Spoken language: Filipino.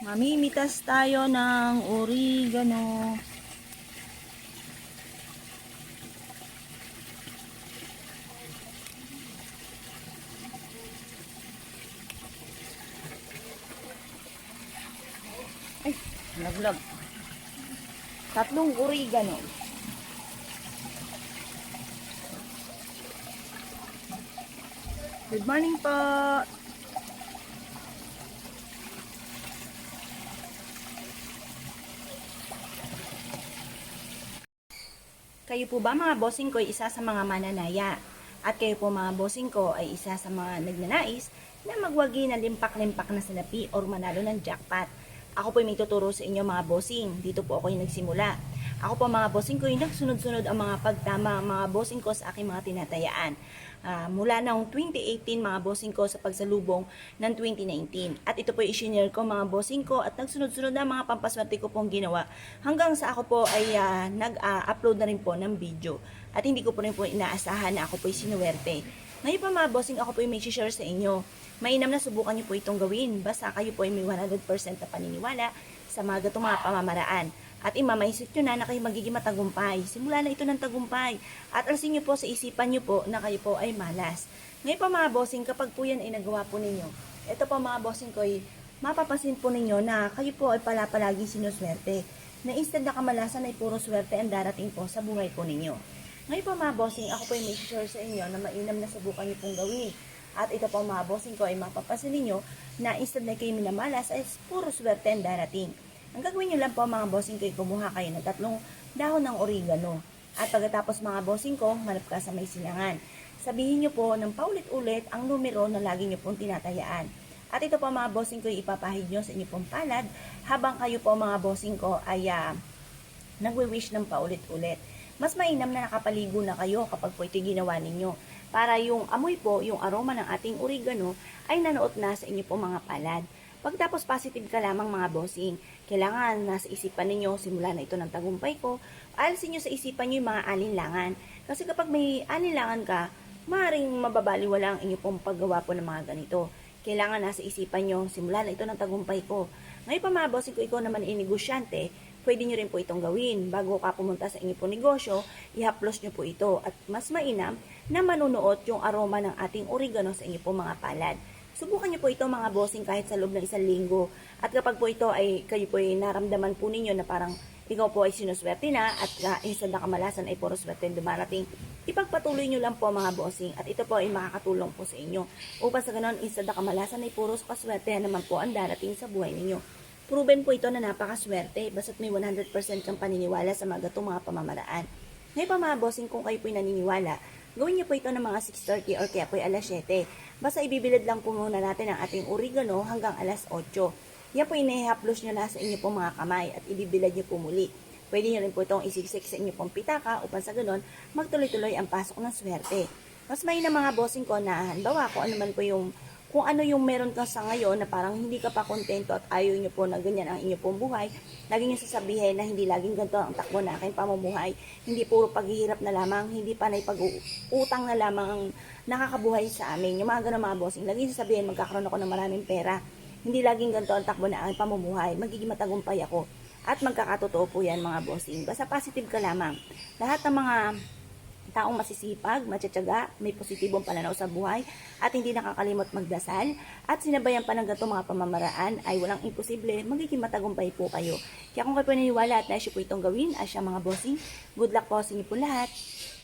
Mamimitas tayo ng oregano. Ay, laglag. 3 oregano. Good morning po. Kayo po ba mga bossing ko ay isa sa mga mananaya? At kayo po mga bossing ko ay isa sa mga nagnanais na magwagi na limpak-limpak na salapi or manalo ng jackpot. Ako po ay may tuturo sa inyo mga bossing. Dito po ako yung nagsimula. Ako po mga bossing ko yung nagsunod-sunod ang mga pagtama mga bossing ko sa aking mga tinatayaan. Mula noong 2018 mga bossing ko sa pagsalubong ng 2019. At ito po yung isinare ko mga bossing ko at nagsunod-sunod na mga pampaswerte ko pong ginawa hanggang sa ako po ay nag-upload na rin po ng video. At hindi ko po rin po inaasahan na ako po ay sinuwerte. Ngayon pa mga bossing, ako po ay may share sa inyo. Mainam na subukan niyo po itong gawin. Basta kayo po ay may 100% na paniniwala sa mga gatong mga pamamaraan. At imamaisip nyo na kayo magiging matagumpay. Simula na ito ng tagumpay. At alasin nyo po sa isipan nyo po na kayo po ay malas. Ngayon pa mga bossing, kapag po yan ay nagawa po ninyo, ito po mga bossing ko ay mapapasin po ninyo na kayo po ay palagi sinuswerte. Na instead na kamalasan ay puro swerte ang darating po sa buhay po ninyo. Ngayon po mga bossing, ako po ay may share sa inyo na mainam na subukan nyo pong gawin. At ito po mga bossing ko ay mapapasin ninyo na instead na kayo minamalas ay puro swerte ang darating. Ang gagawin nyo lang po mga bossing ko ay kumuha kayo ng 3 dahon ng oregano. At pagkatapos mga bossing ko, manap ka sa may sinangan. Sabihin nyo po ng paulit-ulit ang numero na lagi nyo pong tinatayaan. At ito po mga bossing ko ay ipapahid nyo sa inyo pong palad habang kayo po mga bossing ko ay nagwi-wish ng paulit-ulit. Mas mainam na nakapaligo na kayo kapag po ito ginawa ninyo. Para yung amoy po, yung aroma ng ating oregano ay nanuot na sa inyo po mga palad. Pagtapos positive ka lamang mga bossing, kailangan nasa isipan ninyo, simula na ito ng tagumpay ko, alisin nyo sa isipan nyo yung mga alinlangan. Kasi kapag may alinlangan ka, maaaring mababaliwala ang inyo pong paggawa po ng mga ganito. Kailangan nasa isipan nyo, simula na ito ng tagumpay ko. Ngayon pa mga bossing ko, ikaw naman ay negosyante, pwede nyo rin po itong gawin. Bago ka pumunta sa inyo pong negosyo, ihaplos nyo po ito. At mas mainam na manunuot yung aroma ng ating oregano sa inyo pong mga palad. Subukan niyo po ito mga bossing kahit sa loob ng 1 linggo. At kapag po ito ay kayo po ay naramdaman po ninyo na parang ikaw po ay sinuswerte na at instead na kamalasan ay puro swerte dumarating, ipagpatuloy nyo lang po mga bossing at ito po ay makakatulong po sa inyo. Upang sa ganon, instead na kamalasan ay puro kaswerte naman po ang darating sa buhay ninyo. Proven po ito na napakaswerte basta't may 100% kang paniniwala sa mga gatong mga pamamaraan. Ngayon pa mga bossing, kung kayo po ay naniniwala, gawin niyo po ito ng mga 6:30 or kaya po ay alas 7. Basta ibibilad lang po muna natin ang ating oregano hanggang alas 8. Yan po inihaplos nyo na sa inyo pong mga kamay at ibibilad nyo po muli. Pwede nyo rin po itong isiksik sa inyo pong pitaka upang sa ganon magtuloy-tuloy ang pasok ng swerte. Mas may na mga bossing ko na halimbawa kung ano yung meron ka sa ngayon na parang hindi ka pa kontento at ayaw nyo po na ganyan ang inyo pong buhay, lagi nyo sasabihin na hindi laging ganito ang takbo na aking pamumuhay, hindi puro paghihirap na lamang, hindi pa na pag-utang na lamang ang nakakabuhay sa amin. Yung mga ganun mga bossing, lagi nyo sasabihin magkakaroon ako ng maraming pera, hindi laging ganito ang takbo na aking pamumuhay, magiging matagumpay ako. At magkakatotoo po yan mga bossing. Basta positive ka lamang. Lahat ng mga taong masisipag, matyatsyaga, may positibong pananaw sa buhay, at hindi nakakalimot magdasal, at sinabayan pa ng ganito mga pamamaraan, ay walang imposible, magiging matagumpay po kayo. Kaya kung kayo po naniniwala at nais po itong gawin, asya mga bossing, good luck po sa inyo po lahat.